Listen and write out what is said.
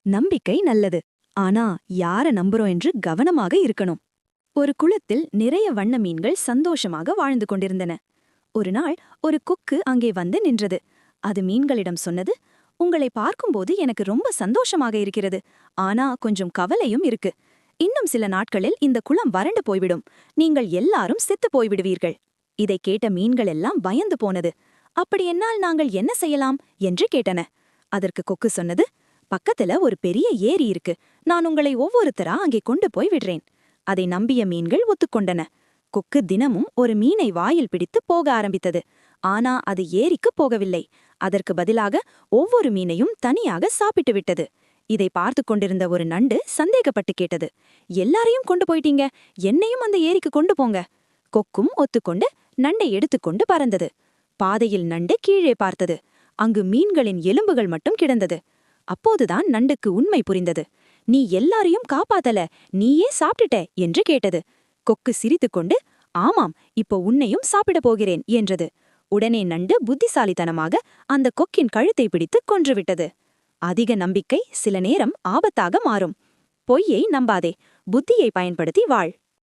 நம்பிக்கை நல்லது. ஆனா யார நம்புறோம் என்று கவனமாக இருக்கணும். ஒரு குளத்தில் நிறைய வண்ண மீன்கள் சந்தோஷமாக வாழ்ந்து கொண்டிருந்தன. ஒரு நாள் ஒரு கொக்கு அங்கே வந்து நின்றது. அது மீன்களிடம் சொன்னது, உங்களை பார்க்கும்போது எனக்கு ரொம்ப சந்தோஷமாக இருக்கிறது. ஆனா கொஞ்சம் கவலையும் இருக்கு. இன்னும் சில நாட்களில் இந்த குளம் வறண்டு போய்விடும். நீங்கள் எல்லாரும் செத்து போய்விடுவீர்கள். இதை கேட்ட மீன்கள் எல்லாம் பயந்து போனது. அப்படி என்னால் நாங்கள் என்ன செய்யலாம் என்று கேட்டன. அதற்கு கொக்கு சொன்னது, பக்கத்துல ஒரு பெரிய ஏரி இருக்கு. நான் உங்களை ஒவ்வொருத்தரா அங்கே கொண்டு போய் விடுறேன். அதை நம்பிய மீன்கள் ஒத்துக்கொண்டன. கொக்கு தினமும் ஒரு மீனை வாயில் பிடித்து போக ஆரம்பித்தது. ஆனா அது ஏரிக்கு போகவில்லை. அதற்கு பதிலாக ஒவ்வொரு மீனையும் தனியாக சாப்பிட்டு விட்டது. இதை பார்த்து கொண்டிருந்த ஒரு நண்டு சந்தேகப்பட்டு கேட்டது, எல்லாரையும் கொண்டு போயிட்டீங்க, என்னையும் அந்த ஏரிக்கு கொண்டு போங்க. கொக்கும் ஒத்துக்கொண்டு நண்டை எடுத்துக்கொண்டு பறந்தது. பாதையில் நண்டு கீழே பார்த்தது. அங்கு மீன்களின் எலும்புகள் மட்டும் கிடந்தது. அப்போதுதான் நண்டுக்கு உண்மை புரிந்தது. நீ எல்லாரையும் காப்பாத்தல, நீயே சாப்பிட்டுட்ட என்று கேட்டது. கொக்கு சிரித்துக்கொண்டு, ஆமாம், இப்போ உன்னையும் சாப்பிடப் போகிறேன் என்றது. உடனே நண்டு புத்திசாலித்தனமாக அந்த கொக்கின் கழுத்தை பிடித்து கொன்றுவிட்டது. அதிக நம்பிக்கை சில நேரம் ஆபத்தாக மாறும். பொய்யை நம்பாதே, புத்தியை பயன்படுத்தி வாழ்.